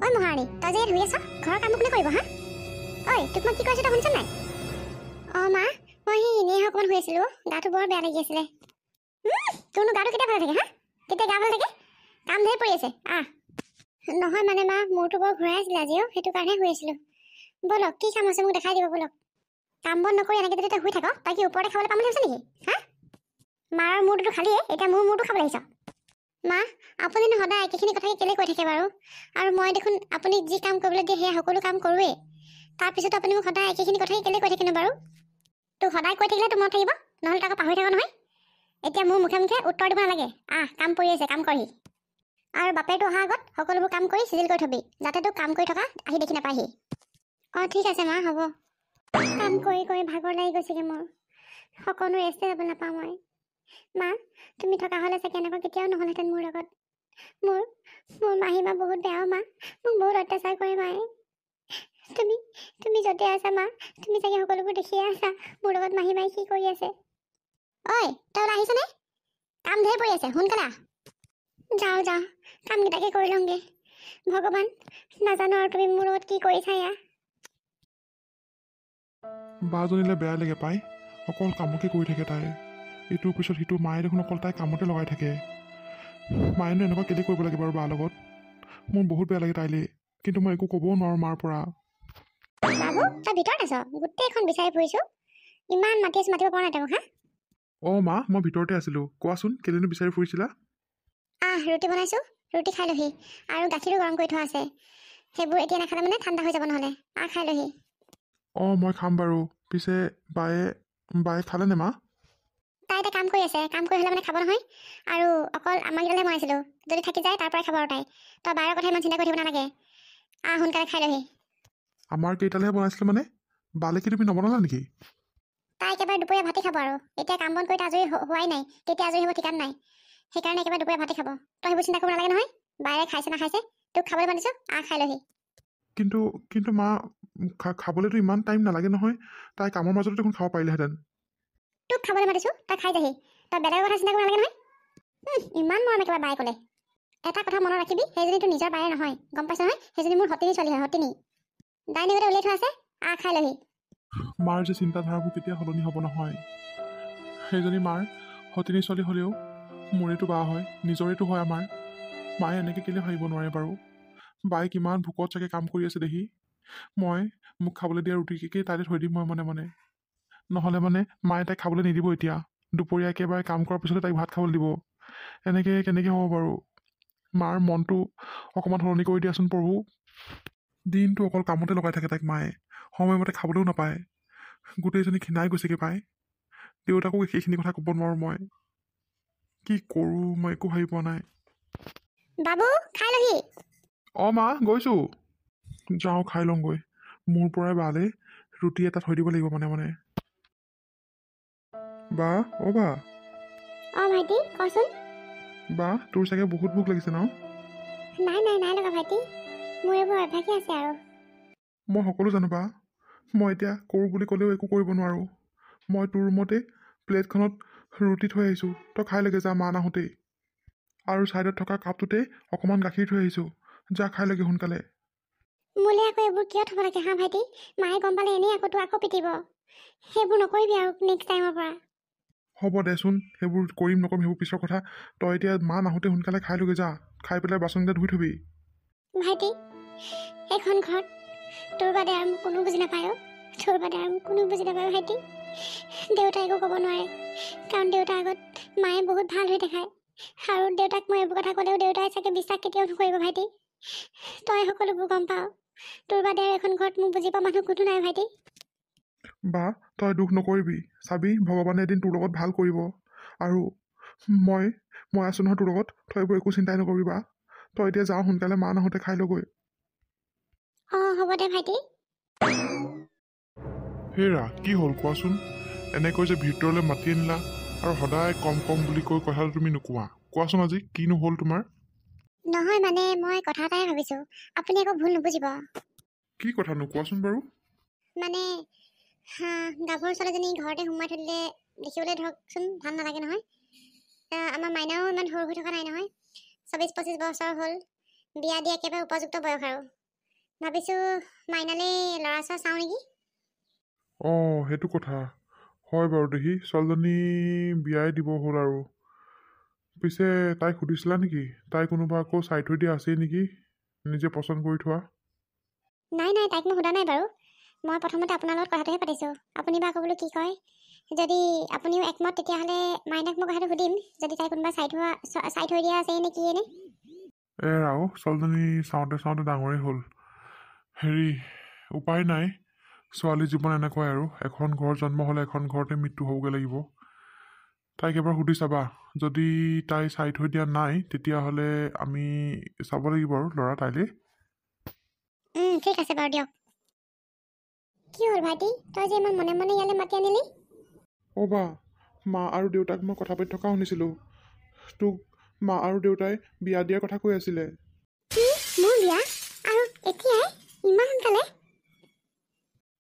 ঐ মহাৰাণী, তই যে ধুই আছ, ঘৰৰ কাম কোনে কৰিব হা? ঐ, তোক মই কি কৈছো তই শুনিছ নাই? মা, মই এনেই অকণমান শুই আছিলো, গাটো বৰ বেয়া লাগি আছিলে। তোৰনো গাটো কেতিয়া ভাল থাকে হা? কেতিয়া গা ভাল থাকে? কাম ধেৰ পৰি আছে, নহয় মানে মা, মূৰটো বৰ ঘূৰাই আছিলে আজিও, সেইটো কাৰণে শুই আছিলো। বলক, কি কাম আছে মোক দেখাই দিব বলক। কাম বন নকৰি এনেকৈ যদি তই শুই থাক, তই কি ওপৰতে খাবলৈ পাম বুলি ভাবিছ নেকি হা? মাৰ মূৰটোতো খালিয়ে, এতিয়া মোৰ মূৰটো খাবলৈ আহিছ। মা, আপুনিনো সদায় একেখিনি কথাকে কেলে কৈ থাকে বাৰু? আৰু মই দেখোন আপুনি যি কাম কৰিবলৈ দিয়ে সেয়া সকলো কাম কৰোৱেই, তাৰপিছত আপুনি মোক সদায় একেখিনি কথাকে কেলে কৈ থাকেনো বাৰু? তোক সদায় কৈ থাকিলে তোৰ মনত থাকিব, নহ'লে তই আকৌ পাহৰি থাক নহয়। এতিয়া মোৰ মুখে মুখে উত্তৰ দিব নালাগে, কাম পৰি আছে, কাম কৰহি। আৰু বাপেৰটো অহাৰ আগত সকলোবোৰ কাম কৰি চিজিল কৰি থবি, যাতে তোক কাম কৰি থকা আহি দেখি নাপায়হি। ঠিক আছে মা, হ'ব। কাম কৰি কৰি ভাগৰ লাগি গৈছেগে মোৰ, সকলো ৰেষ্টে যাব নাপাওঁ মই। মা, তুমি থকা হ'লে চাগে এনেকুৱা কেতিয়াও নহ'লহেঁতেন মোৰ লগত। মোৰ মাহীমা বহুত বেয়া মা, মোক বহুত অত্যাচাৰ কৰে মায়ে। তুমি য'তে আছা মা, তুমি চাগে সকলোবোৰ দেখিয়ে আছা মোৰ লগত মাহীমাই কি কৰি আছে। ঐ, তই ওলাই আহিছনে? কাম ধেৰ পৰি আছে, সোনকালে আহ। যাওঁ, কামকেইটাকে কৰি লওঁগে। ভগৱান, নাজানো আৰু তুমি মোৰ লগত কি কৰিছা এয়া। বাজনীলে বেয়া লাগে পাই, অকল কামকে কৰি থাকে তাই। ইটোৰ পিছত সিটো, মায়ে দেখোন অকল তাই কামতে লগাই থাকে। মায়েনো এনেকুৱা কেলে কৰিব লাগে বাৰু বাৰ লগত? মোৰ বহুত বেয়া লাগে তাইলৈ, কিন্তু মই একো ক'বও নোৱাৰোঁ মাৰ পৰা। বাবু, তই ভিতৰত আছ? গোটেইখন বিচাৰি ফুৰিছো, ইমান মাতি আছো, মাতিব পৰা নাই তই মোক হা? মা, মই ভিতৰতে আছিলোঁ। কোৱাচোন, কেলেনো বিচাৰি ফুৰিছিলা? ৰুটি বনাইছো, ৰুটি খাই লহি। আৰু গাখীৰো গৰম কৰি থোৱা আছে, সেইবোৰ এতিয়া নাখালে মানে ঠাণ্ডা হৈ যাব নহ'লে। খাই লহি। মই খাম বাৰু। পিছে বায়ে খালেনে মা? তাই এতিয়া কাম কৰি আছে, কাম কৰি হ'লে মানে খাব নহয়। আৰু অকল আমাৰ কেইটালে বনাইছিলো, যদি থাকি যায় তাৰ পৰাই খাব আৰু তাই। তই বাৰৰ কথা ইমান চিন্তা কৰি থাকিব নালাগে, সোনকালে খাই লহি। আমাৰ কেইটালেহে বনাইছিলে মানে? বালে কি তুমি নবনালা নেকি? তাই একেবাৰে দুপৰীয়া ভাতে খাব আৰু এতিয়া কাম বন কৰি আজৰি হোৱাই নাই, কেতিয়া আজৰি হ'ব ঠিকান নাই। সেইকাৰণে একেবাৰে দুপৰীয়া ভাতে খাব। তই সেইবোৰ চিন্তা কৰিব নালাগে নহয়। বায়ে খাইছে নাখাইছে, তোক খাবলৈ মাতিছো, খাই লহি। কিন্তু মা, খাবলৈতো ইমান টাইম নালাগে নহয়। তাই কামৰ মাজতে দেখোন খাব পাৰিলেহেঁতেন। তোক খাবলৈ মাতিছো, তই খাই যাহি। তই বেলেগৰ কথা চিন্তা কৰিব নালাগে নহয়। ইমান মৰম একেবাৰে বায়ে ক'লে। এটা কথা মনত ৰাখিবি, সেইজনী তোৰ নিজৰ বায়ে নহয়, গম পাইছ নহয়? সেইজনী মোৰ সতিনী ছোৱালী হয়, সতিনী। ডাইনিঙতে উলিয়াই থোৱা আছে, খাই লহি। মাৰ যে চিন্তাধাৰাবোৰ কেতিয়া সলনি হ'ব নহয়। সেইজনী মাৰ সতিনী ছোৱালী হ'লেও মোৰেতো বা হয়, নিজৰেতো হয় আমাৰ। মায়ে এনেকৈ কেলে ভাবিব নোৱাৰে বাৰু? বায়ে কিমান ভোকত চাগে কাম কৰি আছে দেখি। মোক খাবলৈ দিয়া ৰুটিকেই তাইতে থৈ দিম মই মনে মনে। নহ'লে মানে মায়ে তাইক খাবলৈ নিদিব এতিয়া। দুপৰীয়া একেবাৰে কাম কৰাৰ পিছতে তাইক ভাত খাবলৈ দিব। এনেকৈ কেনেকৈ হ'ব বাৰু? মাৰ মনটো অকণমান সলনি কৰি দিয়াচোন প্ৰভু। দিনটো অকল কামতে লগাই থাকে তাইক মায়ে, সময়মতে খাবলৈও নাপায়। গোটেইজনী ক্ষীণাই গৈছেগৈ পাই। দেউতাকো সেইখিনি কথা ক'ব নোৱাৰোঁ মই। কি কৰোঁ মই একো ভাবি পোৱা নাই। বাবু, খাই লহি। মা, গৈছোঁ। যাওঁ খাই লওঁগৈ। মোৰ পৰাই বালে ৰুটি এটা থৈ দিব লাগিব মনে মনে। বা, বা। ভাইটি, কচোন। বা, তোৰ চাগে বহুত ভোক লাগিছে ন? নাই লগা ভাইটি, মোৰ এইবোৰ অভ্যাসে আছে আৰু। মই সকলো জানো বা। মই এতিয়া কৰোঁ বুলি ক'লেও একো কৰিব নোৱাৰোঁ। মই তোৰ ৰুমতে প্লেটখনত ৰুটি থৈ আহিছোঁ, তই খাই লেগে যা মা নাহোঁতেই। আৰু ছাইডত থকা কাপটোতে অকণমান গাখীৰ থৈ আহিছোঁ, যা খাই লেগে সোনকালে। মোলৈ আকৌ এইবোৰ কিয় থ'ব লাগে ভাইটি? মায়ে গম পালে এনেই আকৌ পিটিব। সেইবোৰ নকৰিবি আৰু নেক্সট টাইমৰ পৰা। হ'ব দেচোন, সেইবোৰ কৰিম নকৰিম সেইবোৰ পিছৰ কথা। তই এতিয়া মা নাহোঁতে সোনকালে খাই লগে যা, খাই পেলাই বাচনকেইটা ধুই থবি। ভাইটি, এইখন ঘৰত তোৰ বাদে আৰু মোক কোনো বুজি নাপায়। তোৰ বাদে আৰু মোক কোনো বুজি নাপায় ভাইটি। দেউতাই একো ক'ব নোৱাৰে, কাৰণ দেউতাৰ আগত মায়ে বহুত ভাল হৈ দেখায়। আৰু দেউতাক মই এইবোৰ কথা ক'লেও দেউতাই চাগে বিশ্বাস কেতিয়াও নকৰিব ভাইটি। তই সকলোবোৰ গম পাওঁ, তোৰ বাদে এখন ঘৰত মোক বুজি পোৱা মানুহ কোনো নাই ভাইটি। বা, তই দুখ নকৰিবি, চাবি ভগৱানে এদিন তোৰ লগত ভাল কৰিব। আৰু মই আছোঁ নহয় তোৰ লগত, তই এইবোৰ একো চিন্তাই নকৰিবি বা। তই এতিয়া যাওঁ সোনকালে, মা নাহোঁতে খাই লগৈ। হ'ব দে ভাইটি। হেৰা, কি হ'ল কোৱাচোন? এনেকৈ যে ভিতৰলৈ মাতি আনিলা আৰু সদায় কম বুলি কৈ কথাটো তুমি নোকোৱা। কোৱাচোন আজি কিনো হ'ল তোমাৰ? নহয় মানে মই কথা এটাই ভাবিছোঁ, আপুনি একো ভুল নুবুজিব। কি কথা নোকোৱাচোন বাৰু? মানে গাভৰু ছোৱালীজনী ঘৰতে সোমাই থৈ দিলে দেখিবলৈ ধৰকচোন ভাল নালাগে নহয়। আমাৰ মাইনাও ইমান সৰু হৈ থকা নাই নহয়, 24-25 বছৰ হ'ল। বিয়া দিয়া একেবাৰে উপযুক্ত বয়স আৰু। ভাবিছোঁ মাইনালে ল'ৰা ছোৱা চাওঁ নেকি। অঁ সেইটো কথা হয় বাৰু দেহি ছোৱালীজনী বিয়াই দিব হ'ল আৰু পিছে তাইক সুধিছিলা নেকি তাই কোনোবা আকৌ চাই থৈ দিয়া আছেই নেকি নিজে পচন্দ কৰি থোৱা নাই নাই তাইক মই সোধা নাই বাৰু। মই প্ৰথমতে আপোনাৰ লগত কথাটোহে পাতিছোঁ। আপুনি বা আকৌ বোলো কি কয়। যদি আপুনিও একমত তেতিয়াহ'লে মাইনাক মই কথাটো সুধিম যদি তাই কোনোবা চাই থৈ দিয়া আছে নে কি নে। ৰাও ছোৱালীজনী চাওঁতে চাওঁতে ডাঙৰেই হ'ল হেৰি উপায় নাই ছোৱালী জীৱন এনেকুৱাই আৰু এখন ঘৰ জন্ম হ'লে এখন ঘৰতে মৃত্যু হ'বগৈ লাগিব তাইক এবাৰ সুধি চাবা যদি তাই চাই থৈ দিয়া নাই তেতিয়াহ'লে আমি চাব লাগিব আৰু ল'ৰা তাইলৈ ঠিক আছে বাৰু দিয়ক। কি হ'ল ভাইটি তই যে ইমান মনে মনে ইয়ালৈ মাতি আনিলি। অ' বা মা আৰু দেউতাক মই কথা পাতি থকা শুনিছিলোঁ তোক মা আৰু দেউতাই বিয়া দিয়াৰ কথা কৈ আছিলে মোৰ বিয়া আৰু এতিয়াই ইমান সোনকালে।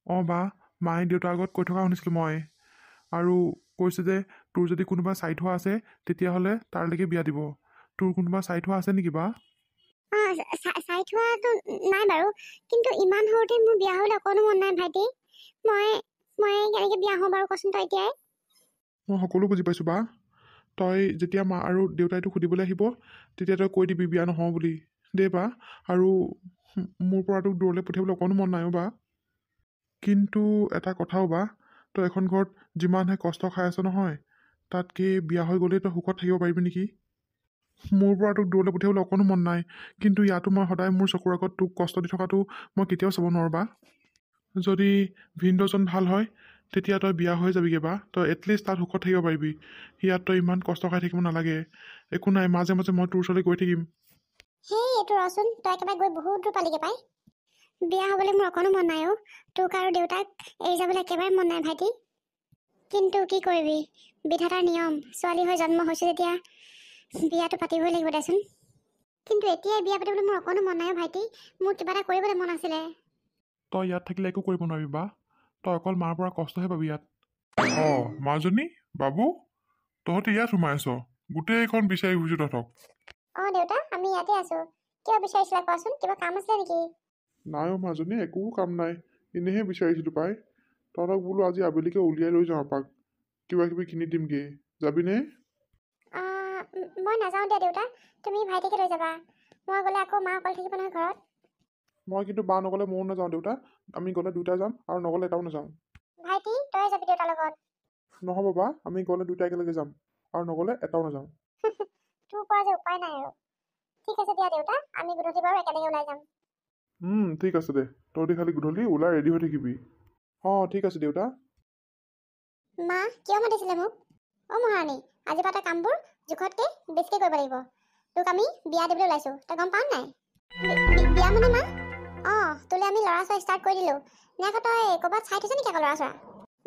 অঁ বা মায়ে দেউতাৰ আগত কৈ থকা শুনিছিলোঁ মই আৰু কৈছে যে তোৰ যদি কোনোবা চাই থোৱা আছে তেতিয়াহ'লে তাৰলৈকে বিয়া দিব তোৰ কোনোবা চাই থোৱা আছে নেকি বা চাই থোৱাটো নাই বাৰু কিন্তু ইমান সৰুতে মোৰ বিয়া হ'বলৈ অকণো মন নাই ভাইটি। মই কেনেকৈ বিয়া হওঁ বাৰু কচোন তই এতিয়াই। মই সকলো বুজি পাইছোঁ বা তই যেতিয়া মা আৰু দেউতাই তোক সুধিবলৈ আহিব তেতিয়া তই কৈ দিবি বিয়া নহওঁ বুলি দেই বা আৰু মোৰ পৰা তোক দূৰলৈ পঠিয়াবলৈ অকণো মন নাইও বা কিন্তু এটা কথাও বা তই এখন ঘৰত যিমানহে কষ্ট খাই আছ নহয় তাতকৈ বিয়া হৈ গ'লেই তই সুখত থাকিব পাৰিবি নেকি মোৰ পৰা তোক দূৰলৈ পঠিয়াবলৈ অকণো মন নাই কিন্তু ইয়াতো মই সদায় মোৰ চকুৰ আগত তোক কষ্ট দি থকাটো মই কেতিয়াও চাব নোৱাৰোঁ বা যদি ভিনদেউজন ভাল হয় তেতিয়া তই বিয়া হৈ যাবিগৈ বা তই এটলিষ্ট তাত সুখত থাকিব পাৰিবি ইয়াত তই ইমান কষ্ট খাই থাকিব নালাগে একো নাই মাজে মাজে মই তোৰ ওচৰলৈ গৈ থাকিম সেই এইটো ৰচোন তই একেবাৰে গৈ বহুত দূৰ পালিগে পাই। বিয়া হ'বলৈ মোৰ অকণো মন নাই তোক আৰু দেউতাক এৰি যাবলৈ একেবাৰে মন নাই ভাইটি। কিন্তু কি কৰিবি বিধাতাৰ নিয়ম ছোৱালী হৈ জন্ম হৈছোঁ যেতিয়া বিয়াটো পাতিবই লাগিব দেচোন। কিন্তু এতিয়াই বিয়া পাতিবলৈ মোৰ অকণো মন নাই ভাইটি। মোৰ কিবা এটা কৰিবলৈ মন আছিলে। তই ইয়াত থাকিলে একো কৰিব নোৱাৰিবি বা তই অকল মাৰ পৰা কষ্টহে পাবি ইয়াত অঁ মাজনী বাবু তহঁতি ইয়াত সোমাই আছ গোটেইখন বিচাৰি ফুৰিছোঁ তহঁতক অঁ দেউতা আমি ইয়াতে আছোঁ। কিয় বিচাৰিছিলা কোৱাচোন কিবা কাম আছিলে নেকি। নাই অ' মাজনী একো কাম নাই এনেহে বিচাৰিছিলোঁ পাই তহঁতক বোলো আজি আবেলিকে উলিয়াই লৈ যাওঁ এপাক কিবা কিবি কিনি দিমগৈ যাবিনে মই নাযাওঁ দিয়া দেউতা। তুমি ভাইটিকে লৈ যাবা। মই গ'লে আকৌ মা অকলে থাকিব নহয় ঘৰত। মই কিন্তু বা নগ'লে ময়ো নাযাওঁ দেউতা আমি গ'লে দুয়োটাই যাম আৰু নগ'লে এটাও নাযাওঁ ভাইটি তই যাবি দেউতাৰ লগত। নহ'ব বা আমি গ'লে দুয়োটাই একেলগে যাম আৰু নগ'লে এটাও নাযাওঁ তোৰ পৰা যে উপায় নাই আৰু। ঠিক আছে দিয়া দেউতা আমি গধূলি বাৰু একেলগে ওলাই যাম। ঠিক আছে দে তহঁতি খালি গধূলি ওলাই ৰেডি হৈ থাকিবি অঁ ঠিক আছে দেউতা মা কিয় মাতিছিলে মোক। অঁ মহাৰাণী আজিৰ পৰা তই কামবোৰ জোখতকৈ বেছিকৈ কৰিব লাগিব। তোক আমি বিয়া দিবলৈ ওলাইছোঁ তই গম পাৱ নাই। বিয়া মানে মা অঁ তোলৈ আমি ল'ৰা ছোৱালী ষ্টাৰ্ট কৰি দিলোঁ। নে আকৌ তই ক'ৰবাত চাই থৈছ নেকি আকৌ ল'ৰা ছোৱা।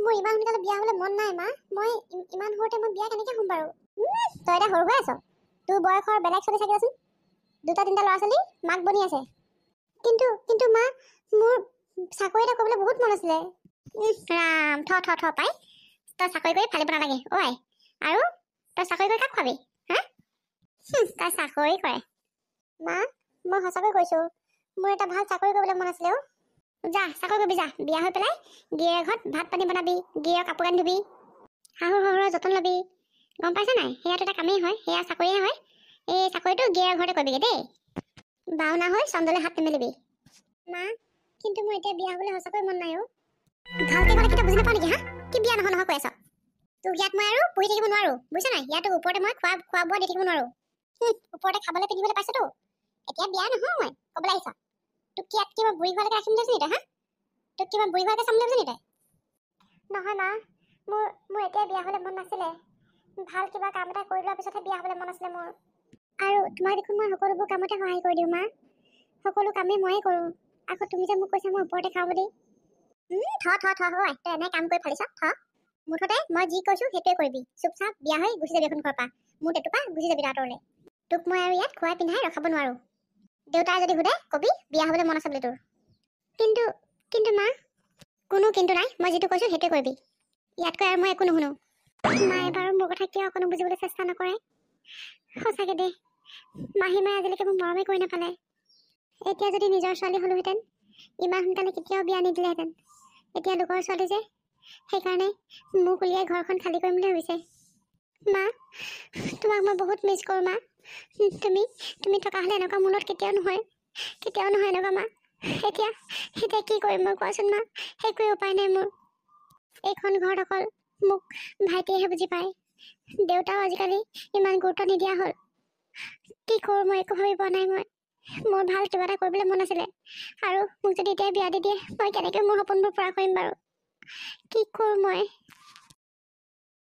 মোৰ ইমান সোনকালে বিয়া হ'বলৈ মন নাই মা। মই ইমান সৰুতে মই বিয়া কেনেকৈ হ'ম বাৰু। তই এতিয়া সৰু হৈ আছ। তোৰ বয়সৰ বেলেগ চলি থাকিলেচোন। দুটা তিনিটা ল'ৰা ছোৱালী মাক বনি আছে। কিন্তু মা মোৰ চাকৰি এটা কৰিবলৈ বহুত মন আছিলে। ৰাম থ পাই তই চাকৰি কৰি ফালিব নালাগে ঐ। আৰু তই চাকৰি কৰি কাক খুৱাবি হা তই চাকৰি কৰে। মা মই সঁচাকৈ কৈছোঁ মোৰ এটা ভাল চাকৰি কৰিবলৈ মন আছিলে যা চাকৰি কৰিবি যা। বিয়া হৈ পেলাই গিৰিয়েকৰ ঘৰত ভাত পানী বনাবি গিৰিয়েকৰ কাপোৰ কানি ধুবি শাহু শহুৰৰ যতন ল'বি গম পাইছ নাই। সেয়াটো এটা কামেই হয় সেয়া চাকৰিয়ে হয়। এই চাকৰিটো গিৰিয়েকৰ ঘৰতে কৰিবিগৈ দেই। বাওনা হৈ চন্দ্ৰলৈ হাত নেমেলিবি। মা কিন্তু মোৰ এতিয়া বিয়া হ'বলৈ সঁচাকৈ মন নাই ভালকৈ ক'লে কিটা বুজি নাপাওঁ নেকি হা কি বিয়া নহয় কৈ আছ। তোক ইয়াত মই আৰু পঢ়ি থাকিব নোৱাৰোঁ বুজিছ নাই। ইয়াতো ওপৰতে মই খোৱা বোৱা দি থাকিব নোৱাৰোঁ। ওপৰতে খাবলৈ পিন্ধিবলৈ পাইছোতো এতিয়া বিয়া নহয় মই ক'বলৈ আহিছ। তোক ইয়াত কিবা বুঢ়ী ঘৰলৈকে ৰাখিম বুলি ভাবিছ নেকি তোক কিবা বুঢ়ী ঘৰলৈকে চাম বুলি ভাবিছ নেকি নহয় মা মোৰ এতিয়া বিয়া হ'বলৈ মন নাছিলে। ভাল কিবা কাম এটা কৰি লোৱাৰ পিছতহে বিয়া হ'বলৈ মন আছিলে মোৰ। আৰু তোমাক দেখোন মই সকলোবোৰ কামতে সহায় কৰি দিওঁ মা। সকলো কামেই ময়ে কৰোঁ। আকৌ তুমি যে মোক কৈছা মই ওপৰতে খাওঁ বুলি। থ হয় তই এনে কাম কৰি ফালিছ থ। মুঠতে মই যি কৈছোঁ সেইটোৱে কৰিবি। চুপচাপ বিয়া হৈ গুচি যাবি এখন ঘৰৰ পৰা। মোৰ টেটুপা গুচি যাবি আঁতৰলৈ। তোক মই আৰু ইয়াত খুৱাই পিন্ধাই ৰখাব নোৱাৰোঁ। দেউতাই যদি সোধে কবি বিয়া হ'বলৈ মন আছে বুলি তোৰ। কিন্তু মা কোনো কিন্তু নাই। মই যিটো কৈছোঁ সেইটোৱে কৰিবি। ইয়াতকৈ আৰু মই একো নুশুনো। মায়ে বাৰু মোৰ কথা কিয় অকণো বুজিবলৈ চেষ্টা নকৰে। সঁচাকৈ দেই মাহী মায়ে আজিলৈকে মোক মৰমেই কৰি নাপালে। এতিয়া যদি নিজৰ ছোৱালী হ'লোহেঁতেন ইমান সোনকালে কেতিয়াও বিয়া নিদিলেহেঁতেন। এতিয়া লোকৰ ছোৱালী যে, সেইকাৰণে মোক উলিয়াই ঘৰখন খালী কৰিম বুলি ভাবিছে। মা, তোমাক মই বহুত মিছ কৰোঁ মা। তুমি থকা হ'লে এনেকুৱা মোৰ লগত কেতিয়াও নহয় এনেকুৱা মা। এতিয়া কি কৰিম মই কোৱাচোন মা? একোৱে উপায় নাই মোৰ। এইখন ঘৰত অকল মোক ভাইটিয়েহে বুজি পায়। দেউতাও আজিকালি ইমান গুৰুত্ব নিদিয়া হ'ল। কি কৰোঁ মই একো ভাবি পোৱা নাই। মোৰ ভাল কিবা এটা কৰিবলৈ মন আছিলে, আৰু মোক যদি এতিয়া বিয়া দি দিয়ে মই কেনেকৈ মোৰ সপোনবোৰ পূৰা কৰিম বাৰু? কি কৰোঁ মই?